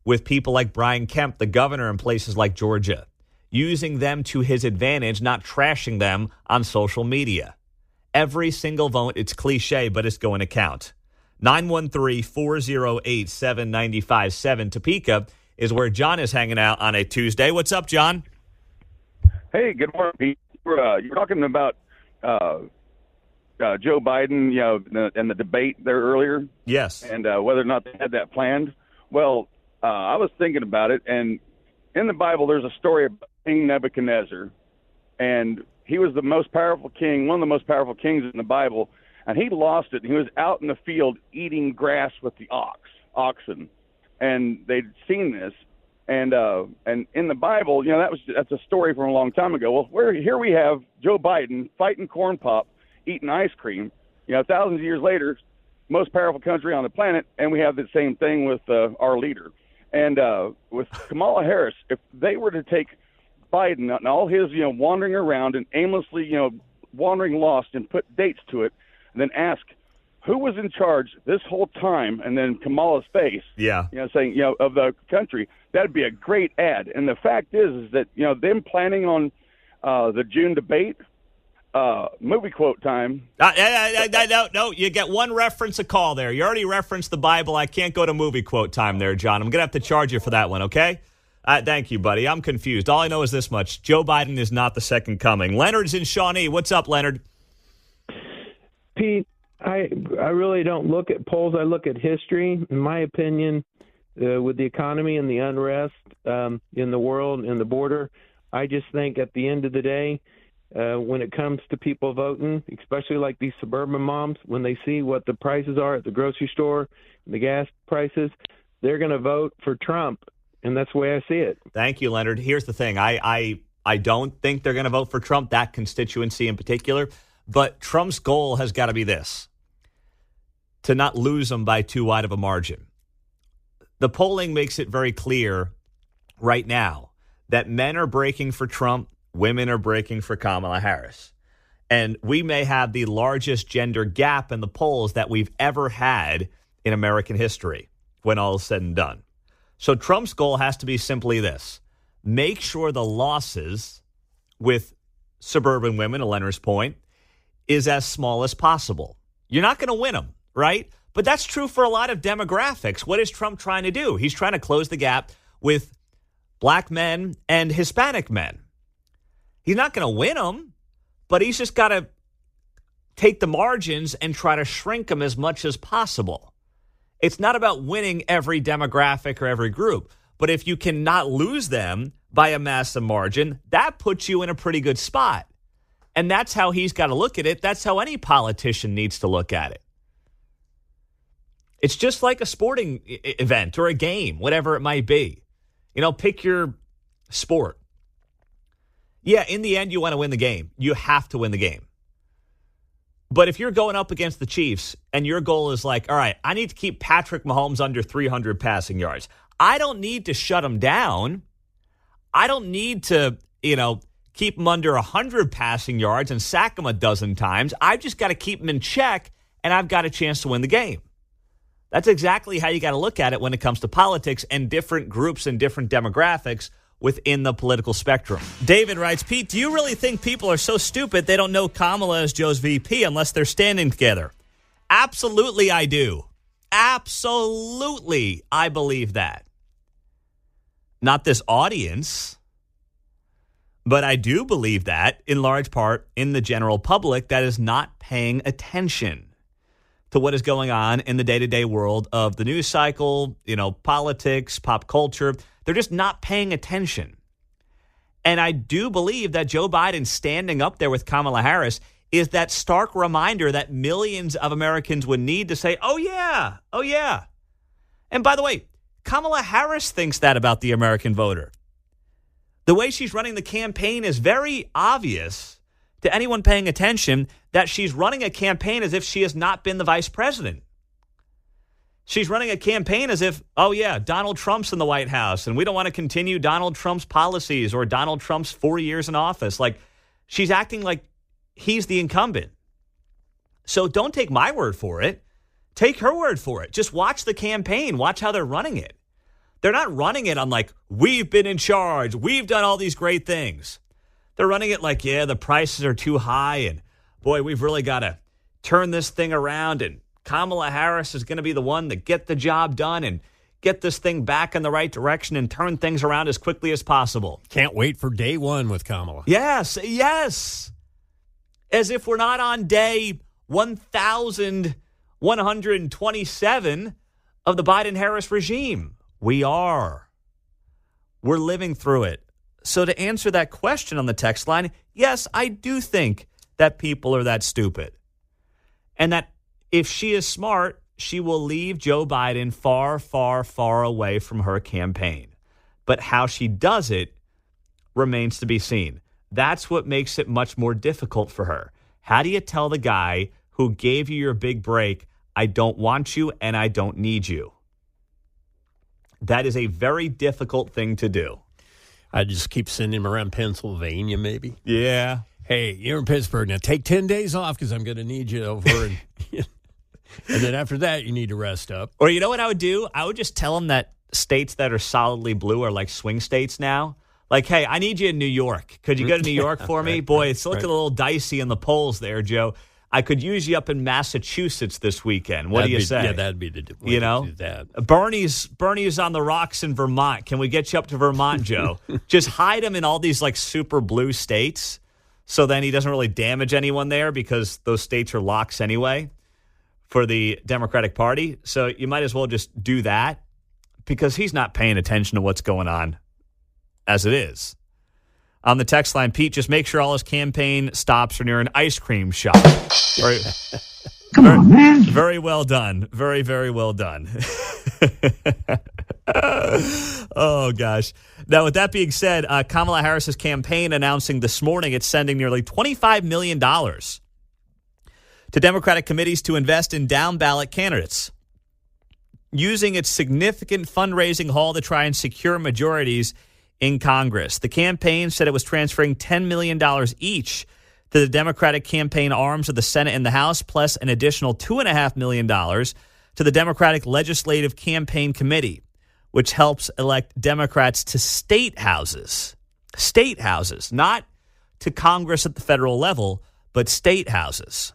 with people like Brian Kemp, the governor in places like Georgia, using them to his advantage, not trashing them on social media. Every single vote, it's cliche, but it's going to count. 913-408-7957 Topeka is where John is hanging out on a Tuesday. What's up, John? Hey, good morning, Pete. You were talking about Joe Biden, and the debate there earlier. Yes. And whether or not they had that planned. Well, I was thinking about it, and in the Bible, there's a story about King Nebuchadnezzar, and he was the most powerful king, one of the most powerful kings in the Bible, and he lost it. He was out in the field eating grass with the oxen, and they'd seen this, and in the Bible, that's a story from a long time ago. Well, here we have Joe Biden fighting corn pop, eating ice cream, thousands of years later, most powerful country on the planet, and we have the same thing with our leader. And with Kamala Harris, if they were to take Biden and all his, wandering around and aimlessly, wandering lost and put dates to it, and then ask who was in charge this whole time, and then Kamala's face, saying, of the country, that'd be a great ad. And the fact is that, them planning on the June debate, movie quote time. No, you get one reference a call there. You already referenced the Bible. I can't go to movie quote time there, John. I'm going to have to charge you for that one, okay? Thank you, buddy. I'm confused. All I know is this much. Joe Biden is not the second coming. Leonard's in Shawnee. What's up, Leonard? Pete, I really don't look at polls. I look at history. In my opinion, with the economy and the unrest in the world and the border, I just think at the end of the day, when it comes to people voting, especially like these suburban moms, when they see what the prices are at the grocery store, the gas prices, they're going to vote for Trump, and that's the way I see it. Thank you, Leonard. Here's the thing. I don't think they're going to vote for Trump, that constituency in particular, but Trump's goal has got to be this, to not lose them by too wide of a margin. The polling makes it very clear right now that men are breaking for Trump, women are breaking for Kamala Harris. And we may have the largest gender gap in the polls that we've ever had in American history when all is said and done. So Trump's goal has to be simply this. Make sure the losses with suburban women, to Leonard's point, is as small as possible. You're not going to win them, right? But that's true for a lot of demographics. What is Trump trying to do? He's trying to close the gap with black men and Hispanic men. He's not going to win them, but he's just got to take the margins and try to shrink them as much as possible. It's not about winning every demographic or every group, but if you cannot lose them by a massive margin, that puts you in a pretty good spot. And that's how he's got to look at it. That's how any politician needs to look at it. It's just like a sporting event or a game, whatever it might be. Pick your sport. Yeah, in the end, you want to win the game. You have to win the game. But if you're going up against the Chiefs and your goal is like, all right, I need to keep Patrick Mahomes under 300 passing yards. I don't need to shut him down. I don't need to, keep him under 100 passing yards and sack him a dozen times. I've just got to keep him in check, and I've got a chance to win the game. That's exactly how you got to look at it when it comes to politics and different groups and different demographics within the political spectrum. David writes, Pete, do you really think people are so stupid they don't know Kamala as Joe's VP unless they're standing together? Absolutely, I do. Absolutely, I believe that. Not this audience, but I do believe that in large part in the general public that is not paying attention to what is going on in the day-to-day world of the news cycle, politics, pop culture. They're just not paying attention. And I do believe that Joe Biden standing up there with Kamala Harris is that stark reminder that millions of Americans would need to say, oh, yeah. And by the way, Kamala Harris thinks that about the American voter. The way she's running the campaign is very obvious to anyone paying attention that she's running a campaign as if she has not been the vice president. She's running a campaign as if, oh, yeah, Donald Trump's in the White House, and we don't want to continue Donald Trump's policies or Donald Trump's 4 years in office. Like, she's acting like he's the incumbent. So don't take my word for it. Take her word for it. Just watch the campaign. Watch how they're running it. They're not running it on like, we've been in charge. We've done all these great things. They're running it like, yeah, the prices are too high, and boy, we've really got to turn this thing around, and Kamala Harris is going to be the one to get the job done and get this thing back in the right direction and turn things around as quickly as possible. Can't wait for day one with Kamala. Yes. As if we're not on day 1,127 of the Biden-Harris regime. We are. We're living through it. So to answer that question on the text line, yes, I do think that people are that stupid. And that if she is smart, she will leave Joe Biden far, far, far away from her campaign. But how she does it remains to be seen. That's what makes it much more difficult for her. How do you tell the guy who gave you your big break, I don't want you and I don't need you? That is a very difficult thing to do. I just keep sending him around Pennsylvania, maybe. Yeah. Hey, you're in Pittsburgh. Now take 10 days off because I'm going to need you over. And then after that, you need to rest up. Or you know what I would do? I would just tell him that states that are solidly blue are like swing states now. Like, hey, I need you in New York. Could you go to New York for me? Boy, it's looking a little dicey in the polls there, Joe. I could use you up in Massachusetts this weekend. What do you say? Yeah, that'd be the way you to know? do that. Bernie's on the rocks in Vermont. Can we get you up to Vermont, Joe? Just hide him in all these like super blue states so then he doesn't really damage anyone there because those states are locks anyway for the Democratic Party. So you might as well just do that because he's not paying attention to what's going on as it is. On the text line, Pete, just make sure all his campaign stops are near an ice cream shop. Come on, man. Very well done. Very, very well done. Oh, gosh. Now, with that being said, Kamala Harris's campaign announcing this morning it's sending nearly $25 million to Democratic committees to invest in down-ballot candidates, using its significant fundraising haul to try and secure majorities in Congress. The campaign said it was transferring $10 million each to the Democratic campaign arms of the Senate and the House, plus an additional $2.5 million to the Democratic Legislative Campaign Committee, which helps elect Democrats to state houses. State houses, not to Congress at the federal level, but state houses.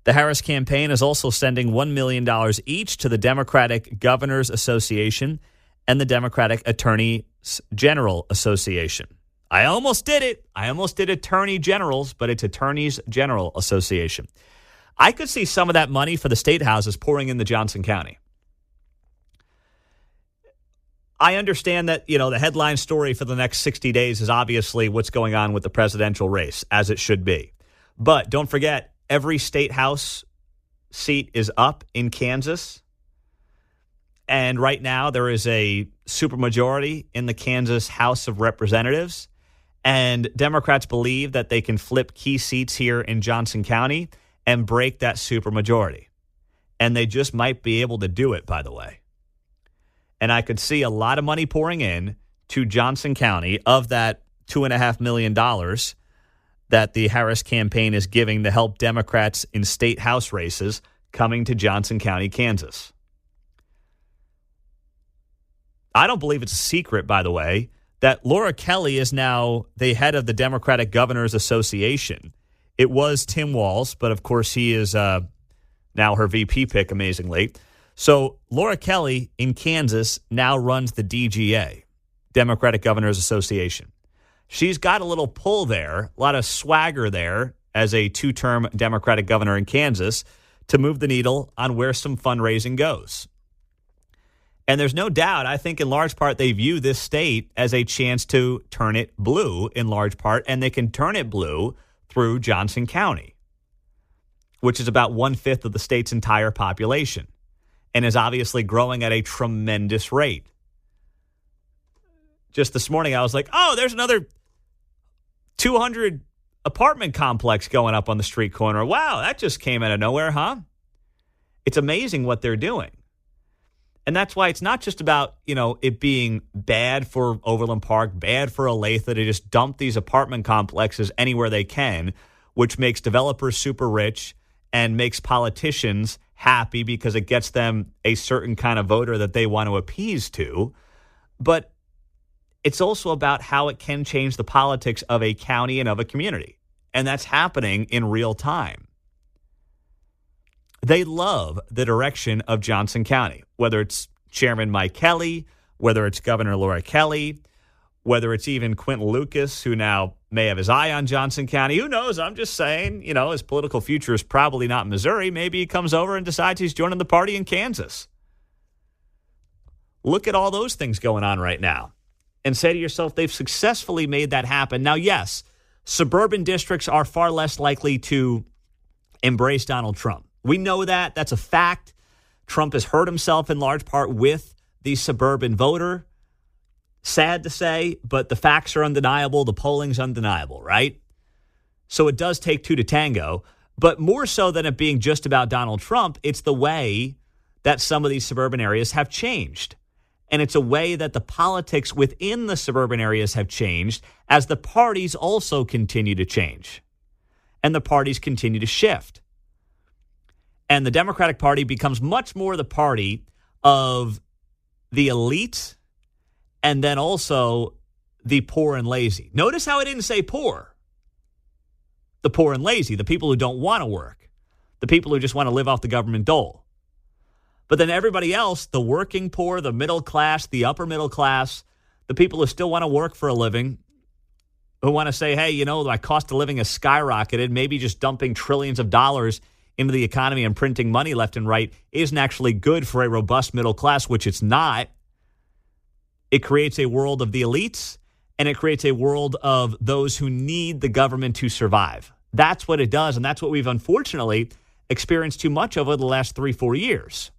The Harris campaign is also sending $1 million each to the Democratic Governors Association and the Democratic Attorney General Association. I almost did it. I almost did Attorney Generals, but it's Attorneys General Association. I could see some of that money for the state houses pouring into Johnson County. I understand that, the headline story for the next 60 days is obviously what's going on with the presidential race, as it should be. But don't forget, every state house seat is up in Kansas. And right now, there is a supermajority in the Kansas House of Representatives. And Democrats believe that they can flip key seats here in Johnson County and break that supermajority. And they just might be able to do it, by the way. And I could see a lot of money pouring in to Johnson County of that $2.5 million that the Harris campaign is giving to help Democrats in state house races coming to Johnson County, Kansas. I don't believe it's a secret, by the way, that Laura Kelly is now the head of the Democratic Governors Association. It was Tim Walz, but of course he is now her VP pick, amazingly. So Laura Kelly in Kansas now runs the DGA, Democratic Governors Association. She's got a little pull there, a lot of swagger there as a two-term Democratic governor in Kansas to move the needle on where some fundraising goes. And there's no doubt, I think in large part, they view this state as a chance to turn it blue in large part, and they can turn it blue through Johnson County, which is about 1/5 of the state's entire population and is obviously growing at a tremendous rate. Just this morning, I was like, oh, there's another 200 apartment complex going up on the street corner. Wow, that just came out of nowhere, huh? It's amazing what they're doing. And that's why it's not just about, it being bad for Overland Park, bad for Olathe to just dump these apartment complexes anywhere they can, which makes developers super rich and makes politicians happy because it gets them a certain kind of voter that they want to appease to. But it's also about how it can change the politics of a county and of a community. And that's happening in real time. They love the direction of Johnson County, whether it's Chairman Mike Kelly, whether it's Governor Laura Kelly, whether it's even Quentin Lucas, who now may have his eye on Johnson County. Who knows? I'm just saying, his political future is probably not Missouri. Maybe he comes over and decides he's joining the party in Kansas. Look at all those things going on right now and say to yourself, they've successfully made that happen. Now, yes, suburban districts are far less likely to embrace Donald Trump. We know that. That's a fact. Trump has hurt himself in large part with the suburban voter. Sad to say, but the facts are undeniable. The polling's undeniable, right? So it does take two to tango. But more so than it being just about Donald Trump, it's the way that some of these suburban areas have changed. And it's a way that the politics within the suburban areas have changed as the parties also continue to change. And the parties continue to shift. And the Democratic Party becomes much more the party of the elite and then also the poor and lazy. Notice how I didn't say poor. The poor and lazy, the people who don't want to work, the people who just want to live off the government dole. But then everybody else, the working poor, the middle class, the upper middle class, the people who still want to work for a living, who want to say, hey, you know, my cost of living has skyrocketed, maybe just dumping trillions of dollars into the economy and printing money left and right isn't actually good for a robust middle class, which it's not. It creates a world of the elites, and it creates a world of those who need the government to survive. That's what it does, and that's what we've unfortunately experienced too much over the last 3-4 years.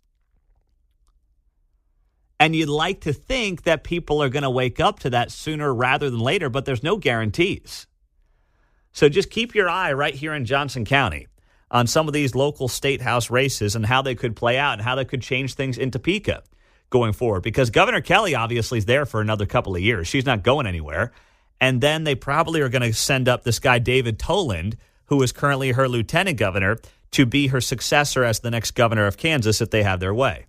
And you'd like to think that people are going to wake up to that sooner rather than later, but there's no guarantees. So just keep your eye right here in Johnson County on some of these local state house races and how they could play out and how they could change things in Topeka going forward. Because Governor Kelly obviously is there for another couple of years. She's not going anywhere. And then they probably are going to send up this guy, David Toland, who is currently her lieutenant governor, to be her successor as the next governor of Kansas if they have their way.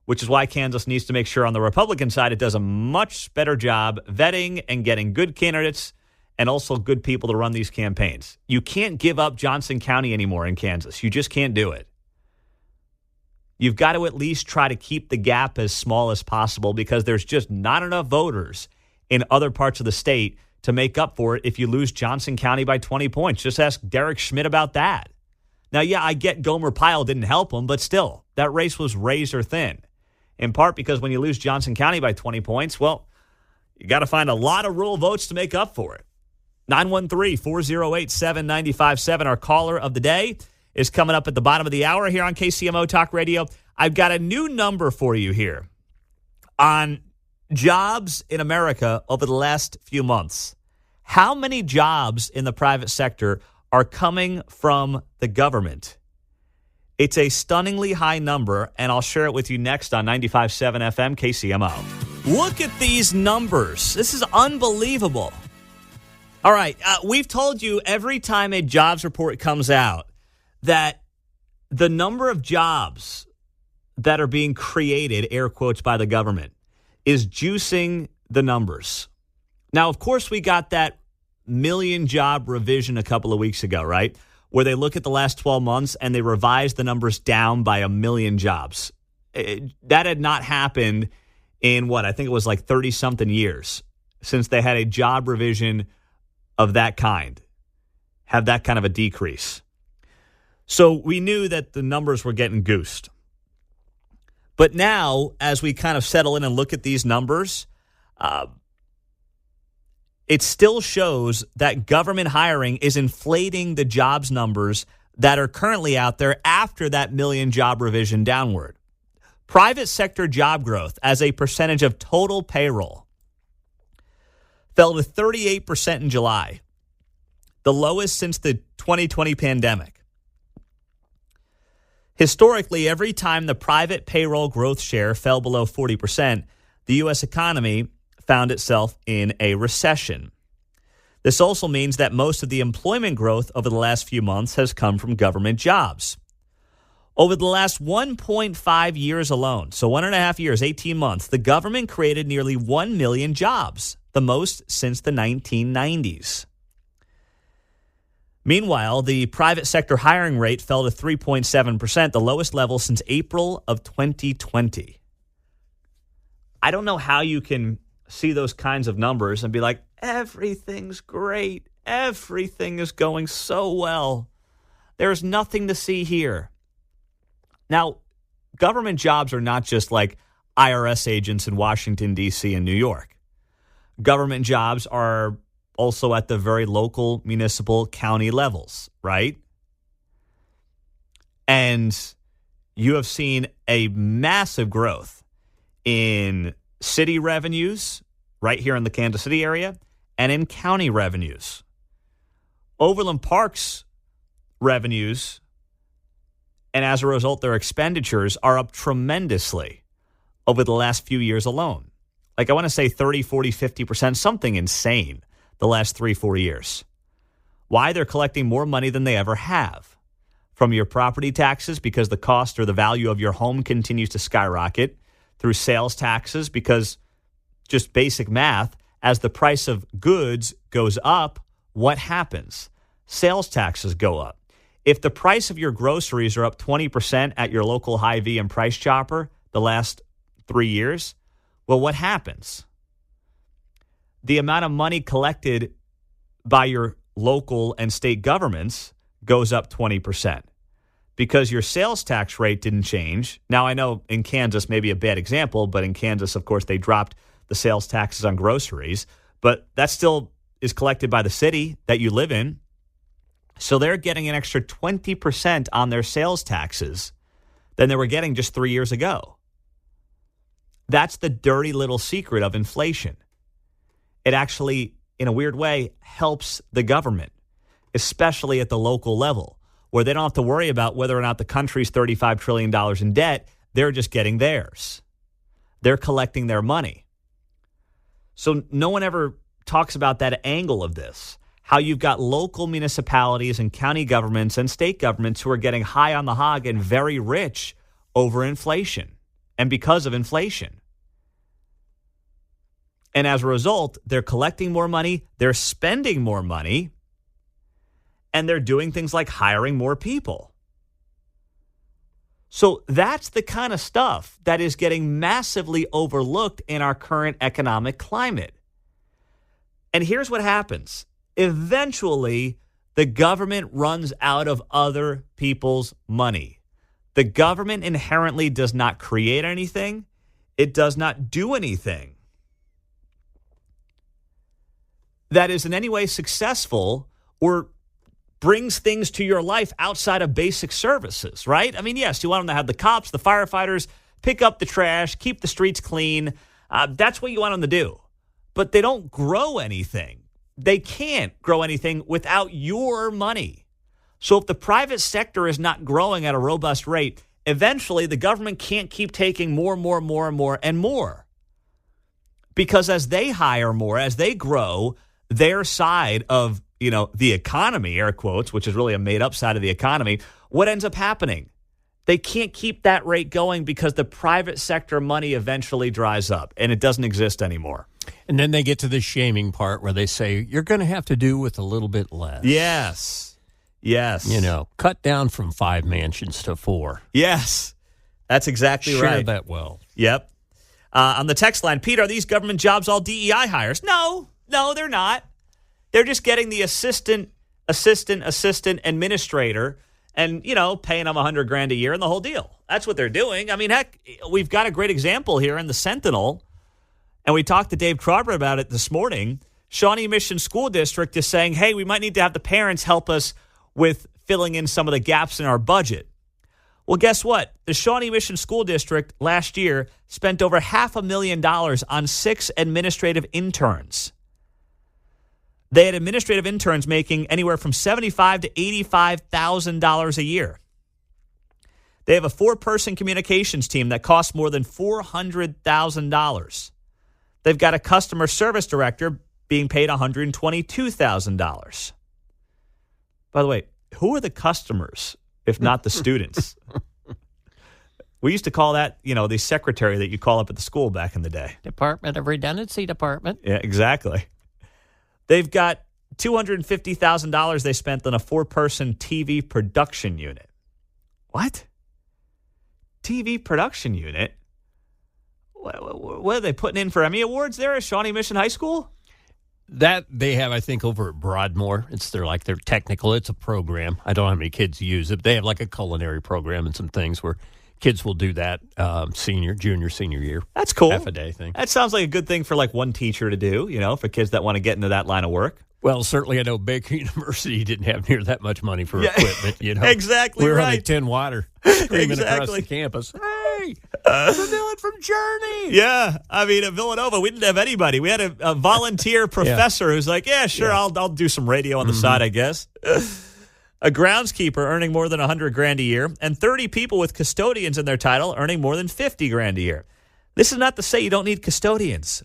Which is why Kansas needs to make sure on the Republican side it does a much better job vetting and getting good candidates and also good people to run these campaigns. You can't give up Johnson County anymore in Kansas. You just can't do it. You've got to at least try to keep the gap as small as possible because there's just not enough voters in other parts of the state to make up for it if you lose Johnson County by 20 points. Just ask Derek Schmidt about that. Now, yeah, I get Gomer Pyle didn't help him, but still, that race was razor thin. In part because when you lose Johnson County by 20 points, well, you got to find a lot of rural votes to make up for it. 913-408-7957. Our caller of the day is coming up at the bottom of the hour here on KCMO Talk Radio. I've got a new number for you here on jobs in America over the last few months. How many jobs in the private sector are coming from the government? It's a stunningly high number, and I'll share it with you next on 95.7 FM KCMO. Look at these numbers. This is unbelievable. All right, we've told you every time a jobs report comes out that the number of jobs that are being created, air quotes, by the government is juicing the numbers. Now, of course, we got that million job revision a couple of weeks ago, right? Where they look at the last 12 months and they revise the numbers down by 1 million jobs. That had not happened in I think it was like 30-something years since they had a job revision of that kind, have that kind of a decrease. So we knew that the numbers were getting goosed. But now, as we kind of settle in and look at these numbers, it still shows that government hiring is inflating the jobs numbers that are currently out there after that million job revision downward. Private sector job growth as a percentage of total payroll fell to 38% in July, the lowest since the 2020 pandemic. Historically, every time the private payroll growth share fell below 40%, the U.S. economy found itself in a recession. This also means that most of the employment growth over the last few months has come from government jobs. Over the last 1.5 years alone, so 1.5 years, 18 months, the government created nearly 1 million jobs, the most since the 1990s. Meanwhile, the private sector hiring rate fell to 3.7%, the lowest level since April of 2020. I don't know how you can see those kinds of numbers and be like, everything's great. Everything is going so well. There's nothing to see here. Now, government jobs are not just like IRS agents in Washington, D.C. and New York. Government jobs are also at the very local, municipal, county levels, right? And you have seen a massive growth in city revenues right here in the Kansas City area and in county revenues. Overland Park's revenues, and as a result, their expenditures are up tremendously over the last few years alone. Like I want to say 30, 40, 50%, something insane the last 3-4 years. Why? They're collecting more money than they ever have from your property taxes because the cost or the value of your home continues to skyrocket, through sales taxes because just basic math, as the price of goods goes up, what happens? Sales taxes go up. If the price of your groceries are up 20% at your local Hy-Vee and Price Chopper the last 3 years, well, what happens? The amount of money collected by your local and state governments goes up 20% because your sales tax rate didn't change. Now, I know in Kansas, maybe a bad example, but in Kansas, of course, they dropped the sales taxes on groceries, but that still is collected by the city that you live in. So they're getting an extra 20% on their sales taxes than they were getting just 3 years ago. That's the dirty little secret of inflation. It actually, in a weird way, helps the government, especially at the local level, where they don't have to worry about whether or not the country's $35 trillion in debt. They're just getting theirs. They're collecting their money. So no one ever talks about that angle of this, how you've got local municipalities and county governments and state governments who are getting high on the hog and very rich over inflation and because of inflation. And as a result, they're collecting more money, they're spending more money, and they're doing things like hiring more people. So that's the kind of stuff that is getting massively overlooked in our current economic climate. And here's what happens. Eventually, the government runs out of other people's money. The government inherently does not create anything. It does not do anything that is in any way successful or brings things to your life outside of basic services, right? I mean, yes, you want them to have the cops, the firefighters, pick up the trash, keep the streets clean. That's what you want them to do. But they don't grow anything. They can't grow anything without your money. So if the private sector is not growing at a robust rate, eventually the government can't keep taking more and more. Because as they hire more, as they grow, their side of, the economy, air quotes, which is really a made-up side of the economy, what ends up happening? They can't keep that rate going because the private sector money eventually dries up and it doesn't exist anymore. And then they get to the shaming part where they say, you're going to have to do with a little bit less. Yes. Cut down from 5 mansions to 4. Yes. That's exactly right. Share that well. Yep. On the text line, Pete, are these government jobs all DEI hires? No, they're not. They're just getting the assistant administrator and, paying them $100,000 a year and the whole deal. That's what they're doing. I mean, heck, we've got a great example here in the Sentinel, and we talked to Dave Crawford about it this morning. Shawnee Mission School District is saying, hey, we might need to have the parents help us with filling in some of the gaps in our budget. Well, guess what? The Shawnee Mission School District last year spent over $500,000 on 6 administrative interns. They had administrative interns making anywhere from $75,000 to $85,000 a year. They have a 4-person communications team that costs more than $400,000. They've got a customer service director being paid $122,000. By the way, who are the customers if not the students? We used to call that, the secretary that you call up at the school back in the day. Department of Redundancy Department. Yeah, exactly. They've got $250,000 they spent on a 4-person TV production unit. What? TV production unit? What are they putting in for Emmy Awards there at Shawnee Mission High School? That they have, I think, over at Broadmoor. It's their technical. It's a program. I don't know how many kids use it. They have like a culinary program and some things where kids will do that junior, senior year. That's cool. Half a day thing. That sounds like a good thing for like one teacher to do, for kids that want to get into that line of work. Well, certainly I know Baker University didn't have near that much money for equipment, Exactly we were right. on a tin water screaming across Exactly. the campus. Hey, the villain from Journey. Yeah, I mean, at Villanova, we didn't have anybody. We had a volunteer professor who's like, yeah, sure, I'll do some radio on the side, I guess. A groundskeeper earning more than $100,000 a year, and 30 people with custodians in their title earning more than $50,000 a year. This is not to say you don't need custodians,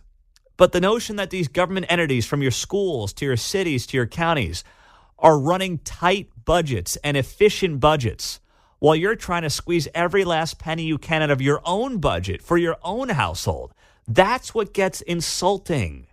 but the notion that these government entities, from your schools to your cities to your counties, are running tight budgets and efficient budgets while you're trying to squeeze every last penny you can out of your own budget for your own household. That's what gets insulting.